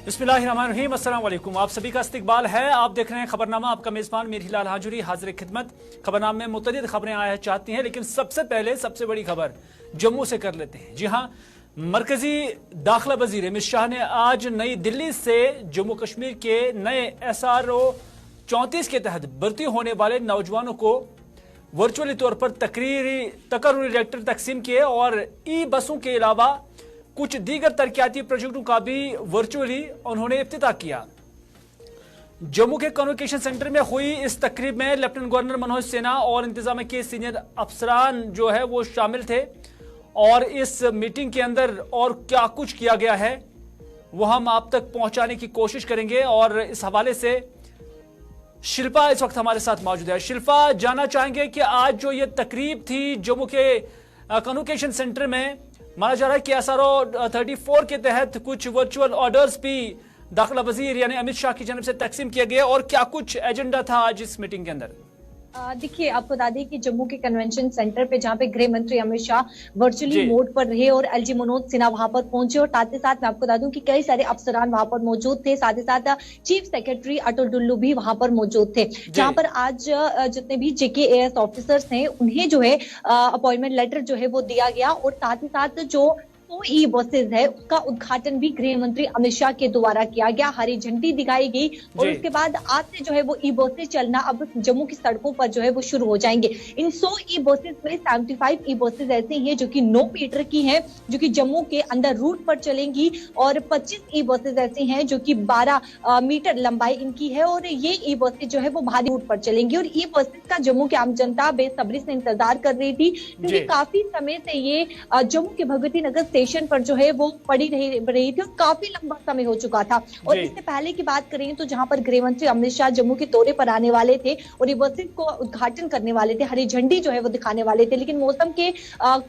बिस्मिल्लाहिर्रहमानिर्रहीम, अस्सलाम वालेकुम। आप सभी का इस्तकबाल है। आप देख रहे हैं खबरनामा। आपका मेजबान मीर हिलाल हाजुरी हाजिर खिदमत। खबरनामे में मुतअद्दिद खबरें आया चाहती हैं, लेकिन सबसे पहले सबसे बड़ी खबर जम्मू से कर लेते हैं। जी हाँ, मरकजी दाखिला वजीर अमित शाह ने आज नई दिल्ली से जम्मू कश्मीर के नए SRO 34 के तहत भर्ती होने वाले नौजवानों को वर्चुअली तौर पर तकर्री लेटर तकसीम किए और ई बसों के अलावा कुछ दीगर तरक्याती प्रोजेक्टों का भी वर्चुअली उन्होंने इफ्तिताह किया। जम्मू के कन्वोकेशन सेंटर में हुई इस तकरीब में लेफ्टिनेंट गवर्नर मनोज सिन्हा और इंतजामिया के सीनियर अफसरान जो है वो शामिल थे। और इस मीटिंग के अंदर और क्या कुछ किया गया है वो हम आप तक पहुंचाने की कोशिश करेंगे। और इस हवाले से शिल्पा इस वक्त हमारे साथ मौजूद है। शिल्पा, जानना चाहेंगे कि आज जो ये तकरीब थी जम्मू के कन्वोकेशन सेंटर में, माना जा रहा है कि SRO 34 के तहत कुछ वर्चुअल ऑर्डर्स भी दाखिला वजीर यानी अमित शाह की जानब से तकसीम किया गया, और क्या कुछ एजेंडा था आज इस मीटिंग के अंदर? देखिए, आपको बता दें कि जम्मू के कन्वेंशन सेंटर पे जहां पे गृह मंत्री अमित शाह वर्चुअली मोड पर रहे और LG मनोज सिन्हा वहां पर पहुंचे, और साथ ही साथ मैं आपको बता दूं कि कई सारे अफसरान वहां पर मौजूद थे। साथ ही साथ चीफ सेक्रेटरी अटुल डुल्लू भी वहां पर मौजूद थे, जहां पर आज जितने भी JKAS ऑफिसर्स हैं उन्हें जो है अपॉइंटमेंट लेटर जो है वो दिया गया। और साथ ही साथ जो ई बसेज है उसका उद्घाटन भी गृह मंत्री अमित शाह के द्वारा किया गया, हरी झंडी दिखाई गई। और उसके बाद आज से जो है वो ई बसेज चलना अब जम्मू की सड़कों पर जो है वो शुरू हो जाएंगे। इन 100 ई बसेज में 75 ई बसेज ऐसी हैं जो कि 9 मीटर की हैं, जो कि जम्मू के अंदर रूट पर चलेंगी, और 25 ई बसेज ऐसी हैं जो कि 12 मीटर लंबाई इनकी है, और ये ई बसेज जो है वो भारी रूट पर चलेंगी। और ई बसेज का जम्मू की आम जनता बेसब्री से इंतजार कर रही थी, क्योंकि काफी समय से ये जम्मू के भगवती नगर स्टेशन पर जो है वो पड़ी रही थी और काफी लंबा समय हो चुका था। और इससे पहले की बात करें तो जहां पर गृह मंत्री अमित शाह जम्मू के दौरे पर आने वाले थे और ये बसेज को उद्घाटन करने वाले थे, हरी झंडी जो है वो दिखाने वाले थे, लेकिन मौसम के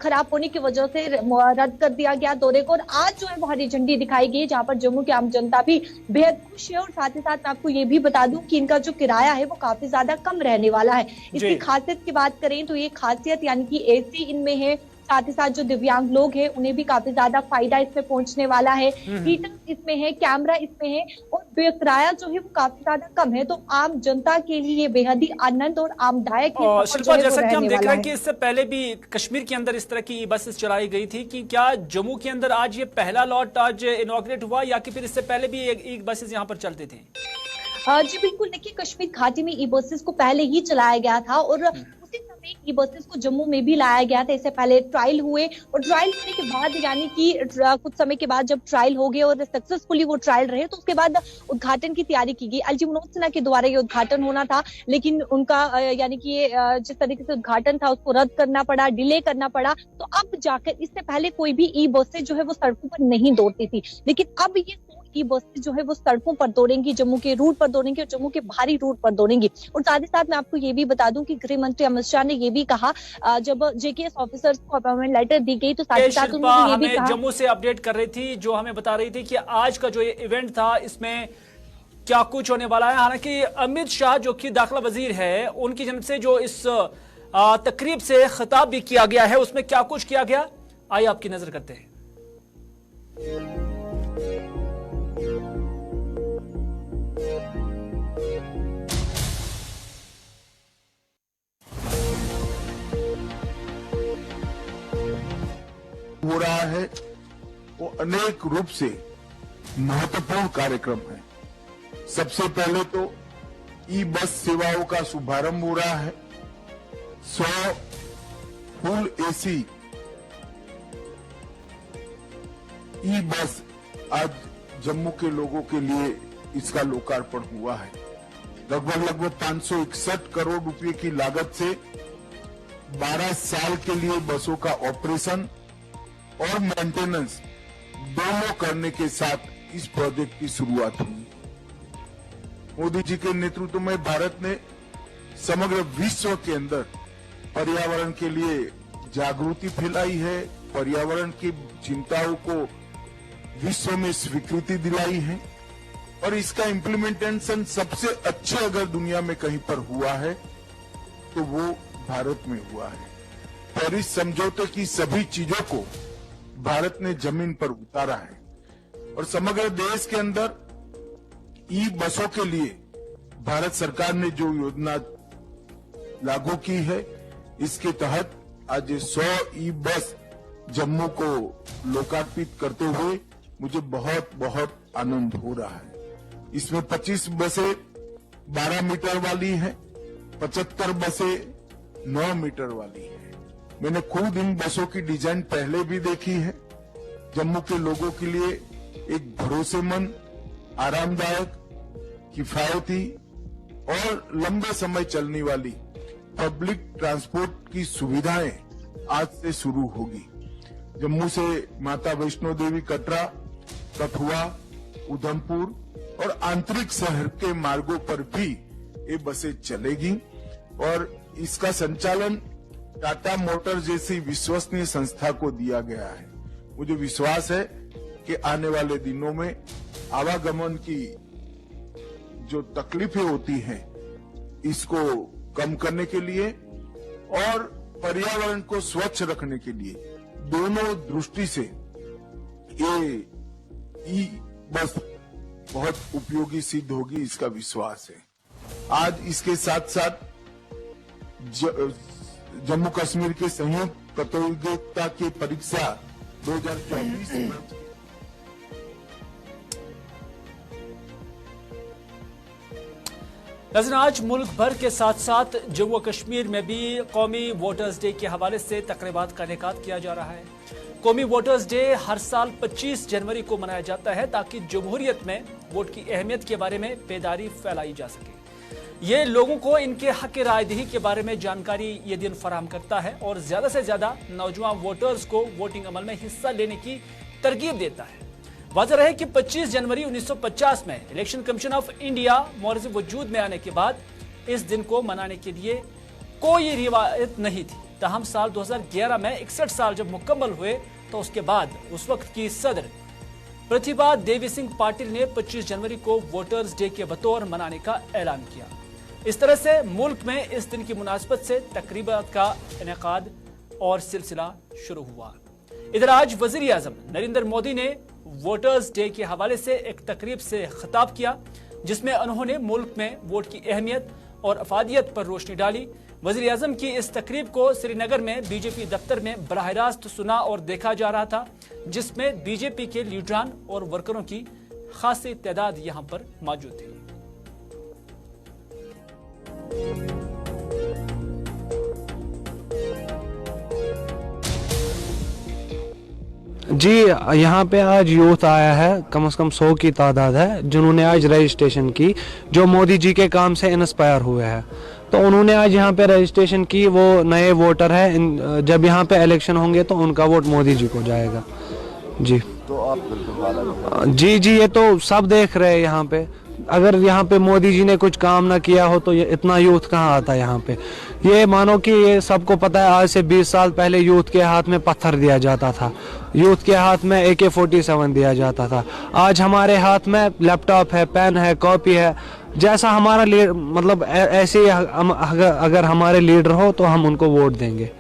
खराब होने की वजह से रद्द कर दिया गया दौरे को। और आज जो है वो हरी झंडी दिखाई गई, जहां पर जम्मू की आम जनता भी बेहद खुश है। और साथ ही साथ मैं आपको ये भी बता दूं कि इनका जो किराया है वो काफी ज्यादा कम रहने वाला है। इसकी खासियत की बात करें तो ये खासियत यानी कि AC इनमें है, साथ ही साथ जो दिव्यांग लोग हैं उन्हें भी काफी ज्यादा फायदा इसमें पहुंचने वाला है। हीटर इसमें है, कैमरा इसमें है, और किराया जो है वो काफी ज्यादा कम है। तो आम जनता के लिए ये बेहद ही आनंद और आमदायक शिल्पा, जैसा कि हम देख रहे हैं कि इससे पहले भी कश्मीर के अंदर इस तरह की बसेस चलाई गई थी, कि क्या जम्मू के अंदर आज ये पहला लॉट आज इनॉग्रेट हुआ, या कि फिर इससे पहले भी एक बसेस यहाँ पर चलते थे? जी बिल्कुल, देखिए कश्मीर घाटी में ई बसेस को पहले ही चलाया गया था, और उसी समय ई बसेस को जम्मू में भी लाया गया था। इससे पहले ट्रायल हुए, और ट्रायल होने के बाद यानी कि कुछ समय के बाद जब ट्रायल हो गए और सक्सेसफुली वो ट्रायल रहे, तो उसके बाद उद्घाटन की तैयारी की गई। LG मनोज सिन्हा के द्वारा ये उद्घाटन होना था, लेकिन उनका यानी कि ये जिस तरीके से उद्घाटन था उसको रद्द करना पड़ा, डिले करना पड़ा। तो अब जाकर, इससे पहले कोई भी ई बसेस जो है वो सड़कों पर नहीं दौड़ती थी, लेकिन अब ये ई बसेस जो है वो सड़कों पर दौड़ेंगी, जम्मू के रूट पर दौड़ेंगी और जम्मू के भारी रूट पर दौड़ेंगी। और साथ ही साथ मैं आपको ये भी बता दूं कि गृह मंत्री अमित शाह ने ये भी कहा, जब JKAS ऑफिसर्स को अपॉइंटमेंट लेटर दी गई तो साथ ही साथ उन्होंने ये भी कहा, जम्मू से अपडेट कर रही थी, जो हमें बता रही थी कि आज का जो ये इवेंट था इसमें क्या कुछ होने वाला है। हालांकि अमित शाह जो कि दाखिला वजीर है, उनकी जानब से जो इस तकरीब से खिताब भी किया गया है, उसमें क्या कुछ किया गया, आइए आपकी नजर करते हैं। हो रहा है वो अनेक रूप से महत्वपूर्ण कार्यक्रम है। सबसे पहले तो ई बस सेवाओं का शुभारंभ हो रहा है। 100 फुल AC ई बस आज जम्मू के लोगों के लिए इसका लोकार्पण हुआ है। लगभग 561 करोड़ रुपए की लागत से 12 साल के लिए बसों का ऑपरेशन और मेंटेनेंस दोनों करने के साथ इस प्रोजेक्ट की शुरुआत हुई। मोदी जी के नेतृत्व में भारत ने समग्र विश्व के अंदर पर्यावरण के लिए जागृति फैलाई है, पर्यावरण की चिंताओं को विश्व में स्वीकृति दिलाई है, और इसका इम्प्लीमेंटेशन सबसे अच्छे अगर दुनिया में कहीं पर हुआ है तो वो भारत में हुआ है। पेरिस समझौते की सभी चीजों को भारत ने जमीन पर उतारा है, और समग्र देश के अंदर ई बसों के लिए भारत सरकार ने जो योजना लागू की है, इसके तहत आज 100 ई बस जम्मू को लोकार्पित करते हुए मुझे बहुत बहुत आनंद हो रहा है। इसमें 25 बसें 12 मीटर वाली हैं, 75 बसें 9 मीटर वाली हैं। मैंने खुद इन बसों की डिजाइन पहले भी देखी है। जम्मू के लोगों के लिए एक भरोसेमंद, आरामदायक, किफायती और लंबे समय चलने वाली पब्लिक ट्रांसपोर्ट की सुविधाएं आज से शुरू होगी। जम्मू से माता वैष्णो देवी कटरा, कठुआ, उधमपुर और आंतरिक शहर के मार्गों पर भी ये बसें चलेगी और इसका संचालन टाटा मोटर जैसी विश्वसनीय संस्था को दिया गया है। मुझे विश्वास है कि आने वाले दिनों में आवागमन की जो तकलीफें होती हैं, इसको कम करने के लिए और पर्यावरण को स्वच्छ रखने के लिए दोनों दृष्टि से ये ई बस बहुत उपयोगी सिद्ध होगी, इसका विश्वास है। आज इसके साथ साथ जम्मू कश्मीर के संयुक्त प्रतियोगिता की परीक्षा 2024 में नाज़रीन, आज मुल्क भर के साथ साथ जम्मू कश्मीर में भी कौमी वोटर्स डे के हवाले से तकरीबात का इनेकाद किया जा रहा है। कौमी वोटर्स डे हर साल 25 जनवरी को मनाया जाता है ताकि जमहूरियत में वोट की अहमियत के बारे में बेदारी फैलाई जा सके। ये लोगों को इनके हक रायदही के बारे में जानकारी ये दिन फराहम करता है और ज्यादा से ज्यादा नौजवान वोटर्स को वोटिंग अमल में हिस्सा लेने की तरगीब देता है। वाज़ेह रहे कि 25 जनवरी 1950 में इलेक्शन कमीशन ऑफ इंडिया मौरज़ वजूद में आने के बाद इस दिन को मनाने के लिए कोई रिवायत नहीं थी। ताहम साल 2011 में 61 साल जब मुकम्मल हुए तो उसके बाद उस वक्त की सदर प्रतिभा देवी सिंह पाटिल ने 25 जनवरी को वोटर्स डे के बतौर मनाने का ऐलान किया। इस तरह से मुल्क में इस दिन की मुनासबत से तकरीबात का इनेकाद और सिलसिला शुरू हुआ। इधर आज वजीर आजम नरेंद्र मोदी ने वोटर्स डे के हवाले से एक तकरीब से खिताब किया, जिसमें उन्होंने मुल्क में वोट की अहमियत और अफादियत पर रोशनी डाली। वजीर आजम की इस तकरीब को श्रीनगर में बीजेपी दफ्तर में बराह रास्त सुना और देखा जा रहा था, जिसमें बीजेपी के लीडरान और वर्करों की खासी तादाद यहां पर मौजूद थी। जी, यहाँ पे आज यूथ आया है, कम से कम 100 की तादाद है, जिन्होंने आज रजिस्ट्रेशन की, जो मोदी जी के काम से इंस्पायर हुए हैं। तो उन्होंने आज यहाँ पे रजिस्ट्रेशन की, वो नए वोटर है। जब यहाँ पे इलेक्शन होंगे तो उनका वोट मोदी जी को जाएगा। जी तो आप जी, ये तो सब देख रहे हैं यहाँ पे। अगर यहाँ पे मोदी जी ने कुछ काम ना किया हो तो ये इतना यूथ कहाँ आता है यहाँ पे। ये मानो कि ये सबको पता है, आज से 20 साल पहले यूथ के हाथ में पत्थर दिया जाता था, यूथ के हाथ में AK-47 दिया जाता था। आज हमारे हाथ में लैपटॉप है, पेन है, कॉपी है। जैसा हमारा मतलब ऐसे ही अगर हमारे लीडर हो तो हम उनको वोट देंगे।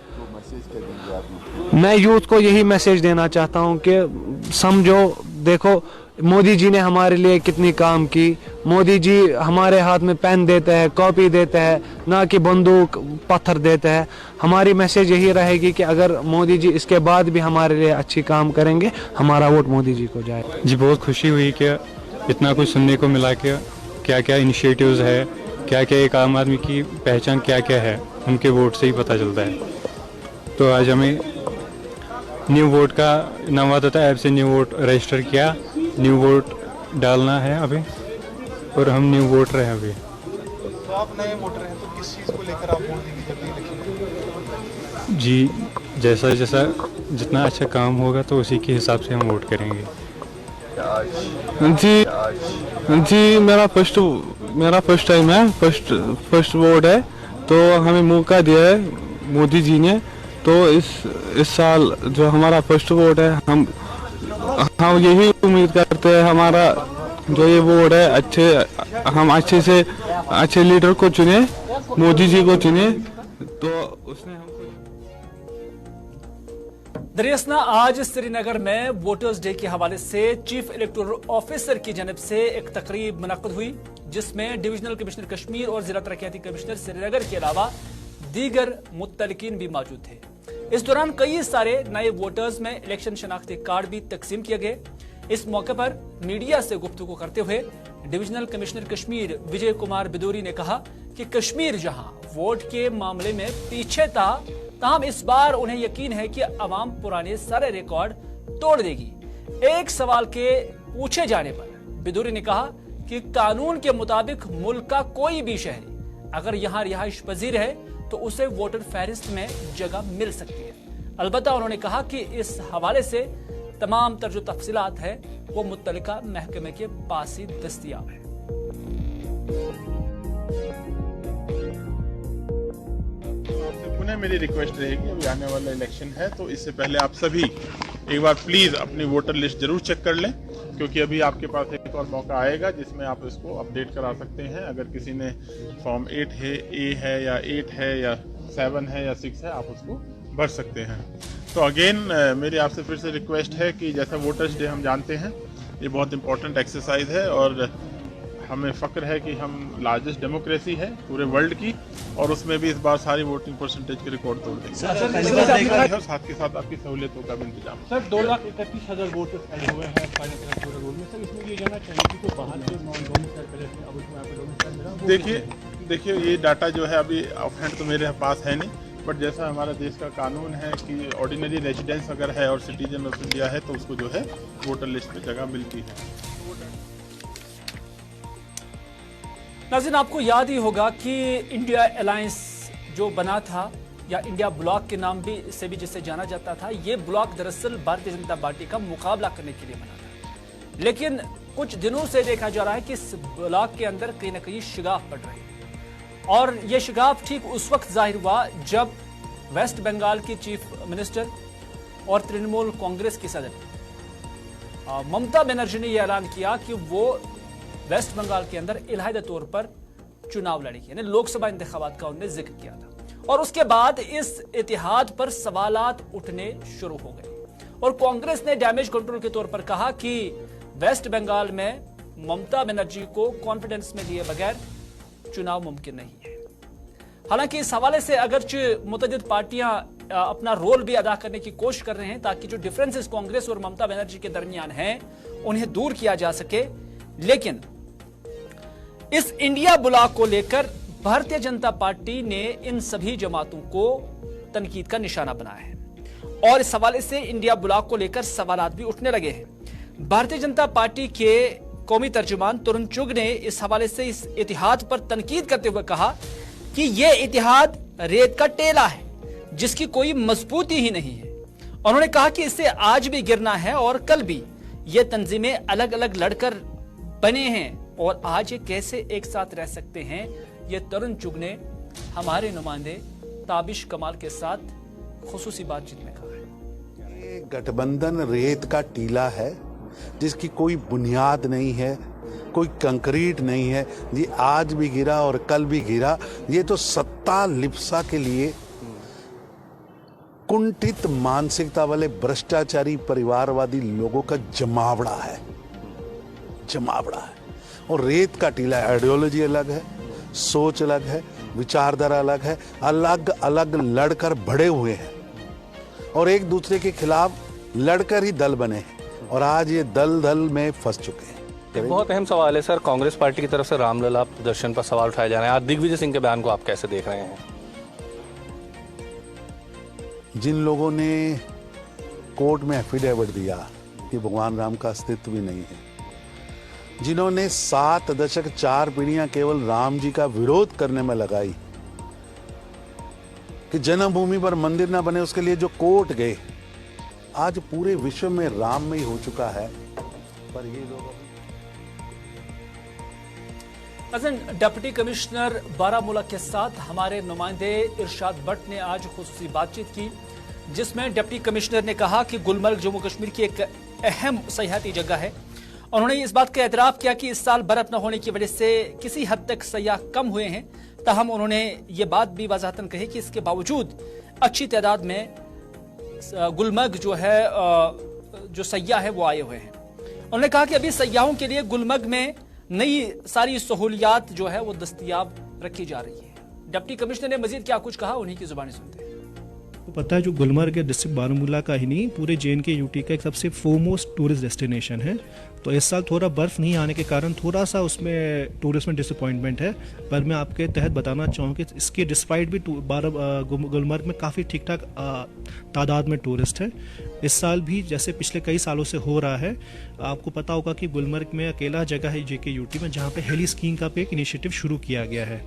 मैं यूथ को यही मैसेज देना चाहता हूँ कि समझो, देखो मोदी जी ने हमारे लिए कितनी काम की। मोदी जी हमारे हाथ में पेन देते हैं, कॉपी देते हैं, ना कि बंदूक पत्थर देते हैं। हमारी मैसेज यही रहेगी कि अगर मोदी जी इसके बाद भी हमारे लिए अच्छी काम करेंगे, हमारा वोट मोदी जी को जाए। जी, बहुत खुशी हुई कि इतना कुछ सुनने को मिला कि क्या क्या इनिशिएटिव्स है, क्या क्या एक आम आदमी की पहचान क्या क्या है, उनके वोट से ही पता चलता है। तो आज हमें न्यू वोट का नवादा ऐप से न्यू वोट रजिस्टर किया, न्यू वोट डालना है अभी, और हम न्यू वोटर हैं अभी। तो आप नए वोटर हैं, तो किस चीज़ को लेकर आप वोट देंगे जब इलेक्शन? जी, जैसा जैसा जितना अच्छा काम होगा तो उसी के हिसाब से हम वोट करेंगे। जी, मेरा फर्स्ट टाइम है, फर्स्ट वोट है। तो हमें मौका दिया है मोदी जी ने। तो इस साल जो हमारा फर्स्ट वोट है, हम यही उम्मीद करते हैं हमारा जो ये वोट है, हम अच्छे से अच्छे लीडर को चुने, मोदी जी को चुने। तो उसने हमको दरियासना आज श्रीनगर में वोटर्स डे के हवाले से चीफ इलेक्टोरल ऑफिसर की जानब से एक तकरीब मुनक्कद हुई, जिसमें डिविजनल कमिश्नर कश्मीर और जिला तरक्याती कमिश्नर श्रीनगर के अलावा दीगर मुत्तलकीन भी मौजूद थे। इस दौरान कई सारे नए वोटर्स में इलेक्शन शनाख्ती कार्ड भी तकसीम किए गए। इस मौके पर मीडिया से गुफ्तगू करते हुए डिविजनल कमिश्नर कश्मीर विजय कुमार बिदूरी ने कहा कि कश्मीर जहां वोट के मामले में पीछे था, ताहम इस बार उन्हें यकीन है कि अवाम पुराने सारे रिकॉर्ड तोड़ देगी। एक सवाल के पूछे जाने पर बिदूरी ने कहा कि कानून के मुताबिक मुल्क का कोई भी शहरी अगर यहां रिहाइश पजीर है तो उसे वोटर फहरिस्त में जगह मिल सकती है। अलबत्ता उन्होंने कहा कि इस हवाले से तमाम जो तफसीलात है वो मुत्तलिका महकमे के पास ही दस्तयाब है। आपसे पुनः मेरी रिक्वेस्ट रहेगी, अभी आने वाला इलेक्शन है तो इससे पहले आप सभी एक बार प्लीज अपनी वोटर लिस्ट जरूर चेक कर लें, क्योंकि अभी आपके पास एक और मौका आएगा जिसमें आप इसको अपडेट करा सकते हैं। अगर किसी ने फॉर्म 8 है, ए है या 8 है या 7 है या 6 है, आप उसको भर सकते हैं। तो अगेन मेरी आपसे फिर से रिक्वेस्ट है कि जैसा वोटर्स डे हम जानते हैं ये बहुत इंपॉर्टेंट एक्सरसाइज है और हमें फ़ख्र है कि हम लार्जेस्ट डेमोक्रेसी है पूरे वर्ल्ड की, और उसमें भी इस बार सारी वोटिंग परसेंटेज के रिकॉर्ड तोड़ देंगे। साथ के साथ आपकी सहूलियतों का भी इंतजाम। सर 2,31,000 वोटर्स एड हुए हैं फाइनल इलेक्टोरल रोल में। सर इसमें ये जानना चाहिए कि तो बाहर के नॉन डोमिसाइल पहले थे, अब उसमें आपके डोमिसाइल मिला। देखिए ये डाटा जो है अभी ऑफ हैंड तो मेरे पास है नहीं, बट जैसा हमारा देश का कानून है कि ऑर्डिनरी रेजिडेंस अगर है और सिटीजन ऑफ इंडिया है तो उसको जो है वोटर लिस्ट में जगह मिलती है। नाज़रीन, आपको याद ही होगा कि इंडिया अलायंस जो बना था या इंडिया ब्लॉक के नाम से भी जिसे जाना जाता था, ये ब्लॉक दरअसल भारतीय जनता पार्टी का मुकाबला करने के लिए बना था। लेकिन कुछ दिनों से देखा जा रहा है कि इस ब्लॉक के अंदर कहीं ना कहीं शिगाफ पड़ रही है, और ये शिगाफ ठीक उस वक्त जाहिर हुआ जब वेस्ट बंगाल की चीफ मिनिस्टर और तृणमूल कांग्रेस की सदर ममता बनर्जी ने यह ऐलान किया कि वो वेस्ट बंगाल के अंदर इलाहिदा तौर पर चुनाव लड़ेगी, यानी लोकसभा इंतखाबात का उन्होंने जिक्र किया था। और उसके बाद इस इतिहाद पर सवालात उठने शुरू हो गए और कांग्रेस ने डैमेज कंट्रोल के तौर पर कहा कि वेस्ट बंगाल में ममता बनर्जी को कॉन्फिडेंस में लिए बगैर चुनाव मुमकिन नहीं है। हालांकि इस हवाले से अगरचे मुतअद्दिद पार्टियां अपना रोल भी अदा करने की कोशिश कर रहे हैं ताकि जो डिफरेंसेस कांग्रेस और ममता बनर्जी के दरमियान हैं उन्हें दूर किया जा सके, लेकिन इस इंडिया ब्लॉक को लेकर भारतीय जनता पार्टी ने इन सभी जमातों को तनकीद का निशाना बनाया है और इस हवाले से इंडिया ब्लॉक को लेकर सवालात भी उठने लगे हैं। भारतीय जनता पार्टी के कौमी तर्जुमान तरुण चुग ने इस हवाले से इस इतिहाद पर तनकीद करते हुए कहा कि यह इतिहाद रेत का टेला है जिसकी कोई मजबूती ही नहीं है। उन्होंने कहा कि इसे आज भी गिरना है और कल भी ये तंजीमें अलग अलग लड़कर बने हैं और आज ये कैसे एक साथ रह सकते हैं, ये तरुण चुग ने हमारे नुमाइंदे ताबिश कमाल के साथ खुसूसी बातचीत में कहा है। ये गठबंधन रेत का टीला है जिसकी कोई बुनियाद नहीं है, कोई कंक्रीट नहीं है। ये आज भी गिरा और कल भी गिरा। ये तो सत्ता लिप्सा के लिए कुंठित मानसिकता वाले भ्रष्टाचारी परिवारवादी लोगों का जमावड़ा है। और रेत का टीला है। आइडियोलॉजी अलग है, सोच अलग है, विचारधारा अलग है, अलग अलग लड़कर बढ़े हुए हैं और एक दूसरे के खिलाफ लड़कर ही दल बने हैं और आज ये दल में फंस चुके हैं। एक बहुत अहम सवाल है सर, कांग्रेस पार्टी की तरफ से रामलला प्रदर्शन पर सवाल उठाए जा रहे हैं। आज दिग्विजय सिंह के बयान को आप कैसे देख रहे हैं? जिन लोगों ने कोर्ट में एफिडेविट दिया कि भगवान राम का अस्तित्व भी नहीं है, जिन्होंने 7 दशक 4 पीढ़ियां केवल राम जी का विरोध करने में लगाई कि जन्मभूमि पर मंदिर ना बने, उसके लिए जो कोर्ट गए, आज पूरे विश्व में राममय हो चुका है। पर ये लोग डिप्टी कमिश्नर बारामूला के साथ हमारे नुमाइंदे इरशाद भट्ट ने आज खुसूसी बातचीत की, जिसमें डिप्टी कमिश्नर ने कहा कि गुलमर्ग जम्मू कश्मीर की एक अहम सयाहती जगह है। उन्होंने इस बात का एतराफ किया कि इस साल बर्फ न होने की वजह से किसी हद तक सयाह कम हुए हैं, ताहम उन्होंने ये बात भी वजाहतन कही कि इसके बावजूद अच्छी तादाद में गुलमर्ग जो है जो सयाह है वो आए हुए हैं। उन्होंने कहा कि अभी सयाहों के लिए गुलमर्ग में नई सारी सहूलियात जो है वो दस्तयाब रखी जा रही है। डिप्टी कमिश्नर ने मजीद क्या कुछ कहा, उन्हीं की जुबानी सुनते हैं। तो पता है जो गुलमर्ग है डिस्ट्रिक्ट बारामूला का ही नहीं पूरे JNK यूटी का एक सबसे फोरमोस्ट टूरिस्ट डेस्टिनेशन है। तो इस साल थोड़ा बर्फ़ नहीं आने के कारण थोड़ा सा उसमें टूरिस्ट में डिसअपॉइंटमेंट है, पर मैं आपके तहत बताना चाहूँगा कि इसके डिस्पाइट भी गुलमर्ग में काफ़ी ठीक ठाक तादाद में टूरिस्ट है। इस साल भी जैसे पिछले कई सालों से हो रहा है, आपको पता होगा कि गुलमर्ग में अकेला जगह है JK यूटी में जहाँ पे हेली स्कीइंग का एक इनिशिएटिव शुरू किया गया है।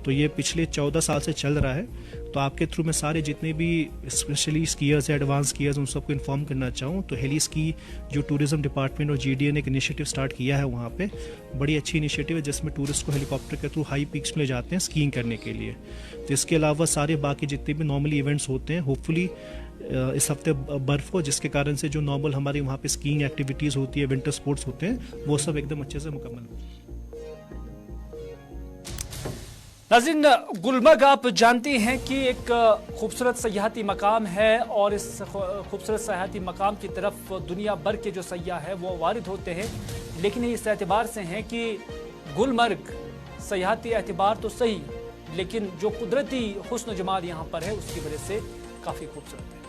तो ये पिछले 14 साल से चल रहा है। तो आपके थ्रू मैं सारे जितने भी स्पेशली स्कीयर्स या एडवांस स्कीयर्स उन सबको इन्फॉर्म करना चाहूँ तो हेली स्की जो टूरिज्म डिपार्टमेंट और GDA ने एक इनिशिएटिव स्टार्ट किया है वहाँ पे, बड़ी अच्छी इनिशिएटिव है जिसमें टूरिस्ट को हेलीकॉप्टर के थ्रू हाई पीक्स में ले जाते हैं स्कीइंग करने के लिए। तो इसके अलावा सारे बाकी जितने भी नॉर्मली इवेंट्स होते हैं, होपफुली इस हफ्ते बर्फ़ हो जिसके कारण से जो नॉर्मल हमारे वहाँ पे स्कीइंग एक्टिविटीज़ होती है, विंटर स्पोर्ट्स होते हैं, वो सब एकदम अच्छे से मुकम्मल हो। नाज़रीन, गुलमर्ग आप जानती हैं कि एक खूबसूरत सयाहती मकाम है और इस खूबसूरत सयाहती मकाम की तरफ दुनिया भर के जो सयाह है वो वारिद होते हैं, लेकिन इस एतबार से हैं कि गुलमर्ग सयाहती एतबार तो सही, लेकिन जो कुदरती हुस्न जमाल यहाँ पर है उसकी वजह से काफ़ी खूबसूरत है।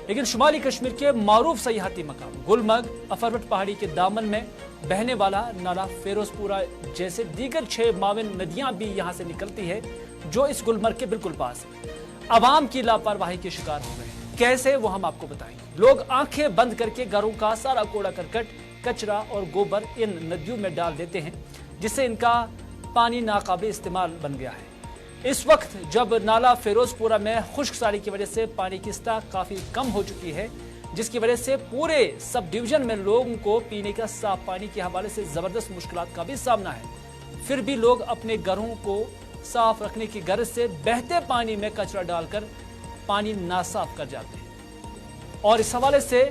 लेकिन शुमाली कश्मीर के मारूफ सयाहती मकाम गुलमर्ग अफरवट पहाड़ी के दामन में बहने वाला नाला फिरोजपुरा जैसे दीगर 6 माविन नदियां भी यहां से निकलती है जो इस गुलमर्ग के बिल्कुल पास है। अवाम की लापरवाही के शिकार हो गए हैं। कैसे, वो हम आपको बताएंगे। लोग आंखें बंद करके घरों का सारा कूड़ा करकट, कचरा और गोबर इन नदियों में डाल देते हैं, जिससे इनका पानी नाकाबिल इस्तेमाल बन गया है। इस वक्त जब नाला फिरोजपुरा में खुश्कसारी की वजह से पानी की सतह काफी कम हो चुकी है, जिसकी वजह से पूरे सब डिवीजन में लोगों को पीने का साफ पानी के हवाले से जबरदस्त मुश्किलात का भी सामना है। फिर भी लोग अपने घरों को साफ रखने की गर्ज से बहते पानी में कचरा डालकर पानी नासाफ कर जाते हैं। और इस हवाले से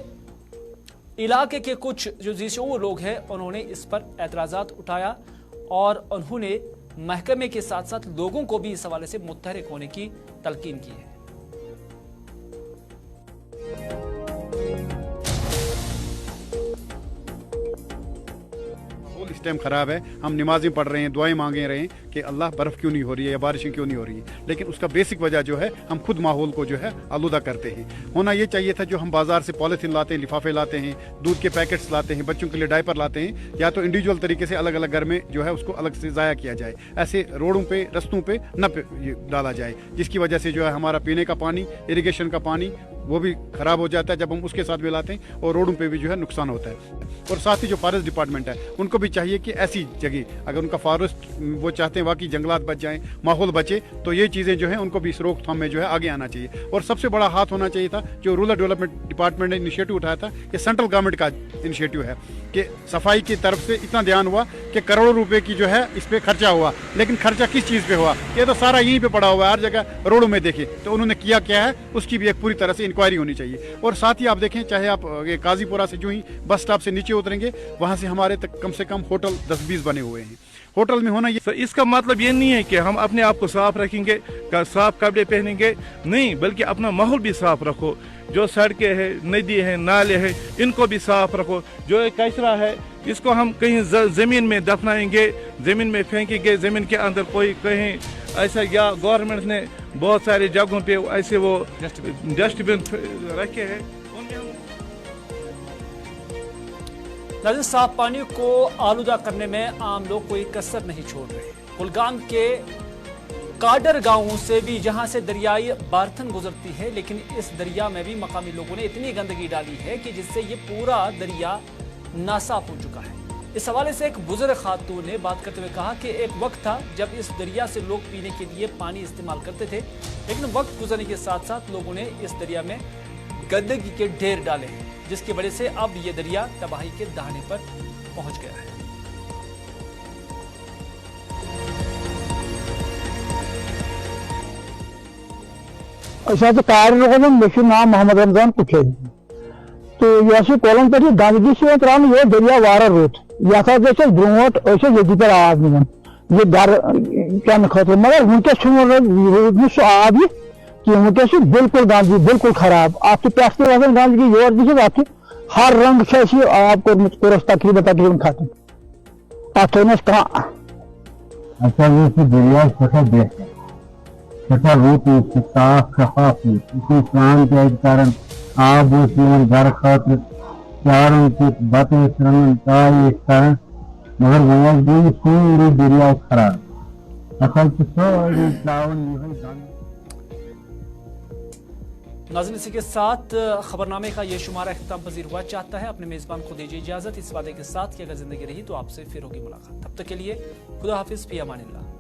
इलाके के कुछ जो जिशऊर लोग हैं उन्होंने इस पर एतराजात उठाया और उन्होंने महकमे के साथ साथ लोगों को भी इस हवाले से मुतहरिक होने की तलकीन की है। इस टाइम खराब है, हम नमाजें पढ़ रहे हैं, दुआएं मांगे रहे हैं कि अल्लाह बर्फ क्यों नहीं हो रही है या बारिशें क्यों नहीं हो रही है, लेकिन उसका बेसिक वजह जो है हम खुद माहौल को जो है आलूदा करते हैं। होना ये चाहिए था जो हम बाजार से पॉलिथीन लाते हैं, लिफाफे लाते हैं, दूध के पैकेट्स लाते हैं, बच्चों के लिए डायपर लाते हैं, या तो इंडिविजुअल तरीके से अलग अलग घर में जो है उसको अलग से ज़ाया किया जाए, ऐसे रोडों पे रस्तों पे न डाला जाए, जिसकी वजह से जो है हमारा पीने का पानी, इरिगेशन का पानी वो भी खराब हो जाता है जब हम उसके साथ मिलाते हैं, और रोडों पे भी जो है नुकसान होता है। और साथ ही जो फॉरेस्ट डिपार्टमेंट है उनको भी चाहिए कि ऐसी जगह अगर उनका फॉरेस्ट वो चाहते हैं वाकई जंगलात बच जाएं, माहौल बचे, तो ये चीज़ें जो है उनको भी इस रोकथाम में जो है आगे आना चाहिए। और सबसे बड़ा हाथ होना चाहिए था जो रूरल डेवलपमेंट डिपार्टमेंट ने इनिशिएटिव उठाया था, ये सेंट्रल गवर्नमेंट का इनिशिएटिव है कि सफाई की तरफ से इतना ध्यान हुआ कि करोड़ों रुपए की जो है इस पर खर्चा हुआ, लेकिन खर्चा किस चीज़ पे हुआ, ये तो सारा यहीं पे पड़ा हुआ है, हर जगह रोडों में देखे तो उन्होंने किया क्या है उसकी भी एक पूरी तरह से इंक्वायरी होनी चाहिए। और साथ ही आप देखें, चाहे आप ये काजीपुरा से जो ही बस स्टॉप से नीचे उतरेंगे वहाँ से हमारे तक कम से कम होटल 10-20 बने हुए हैं। होटल में होना ये इसका मतलब ये नहीं है कि हम अपने आप को साफ रखेंगे, साफ कपड़े पहनेंगे, नहीं, बल्कि अपना माहौल भी साफ रखो। जो सड़कें हैं, नदी है, नाले हैं, इनको भी साफ रखो। जो कचरा है इसको हम कहीं जमीन में दफनाएंगे, जमीन में फेंकेंगे, जमीन के अंदर कोई कहीं ऐसा, या गवर्नमेंट ने बहुत सारी जगहों पे ऐसे वो डस्टबिन रखे हैं। साफ पानी को आलूदा करने में आम लोग कोई कसर नहीं छोड़ रहे। कुलगाम के काडर गांवों से भी जहां से दरियाई बारथन गुजरती है, लेकिन इस दरिया में भी मकामी लोगों ने इतनी गंदगी डाली है कि जिससे ये पूरा दरिया नासाफ हो चुका है। इस हवाले से एक बुजुर्ग खातून ने बात करते हुए कहा कि एक वक्त था जब इस दरिया से लोग पीने के लिए पानी इस्तेमाल करते थे, लेकिन वक्त गुजरने के साथ साथ लोगों ने इस दरिया में गंदगी के ढेर डाले हैं, जिसकी वजह से अब ये दरिया तबाही के दहाने पर पहुंच गया है। अच्छा तो कार्य मेरे नाम मोहम्मद रमजान कुछ तो यह कोलम पे गंदगी से त्रान ये दरिया वारा रोत यथ ब्रोट ये पे आब निवन ये गर क्या खतर मगर वनकस सह आब कीमतें से बिल्कुल गांधी बिल्कुल खराब आपकी पैसे वजन गांधी की योर दिखे बात हर रंग से आपको तकरीबन खाते आप कहाँ अच्छा ये दुनिया छोटा देश है छोटा रूप साफ शफाफ इसी इस्लाम के कारण आप उसमें घर खाते चारों की बातें इस कारण मगर वो पूरी दुनिया खराब असल तो नाज़रीन, इसी के साथ खबरनामे का ये शुमारा इख्तिताम पजीर हुआ। चाहता है अपने मेज़बान को दीजिए इजाज़त, इस वादे के साथ कि अगर ज़िंदगी रही तो आपसे फिर होगी मुलाकात। तब तक के लिए खुदा हाफिज़, फी अमानिल्लाह।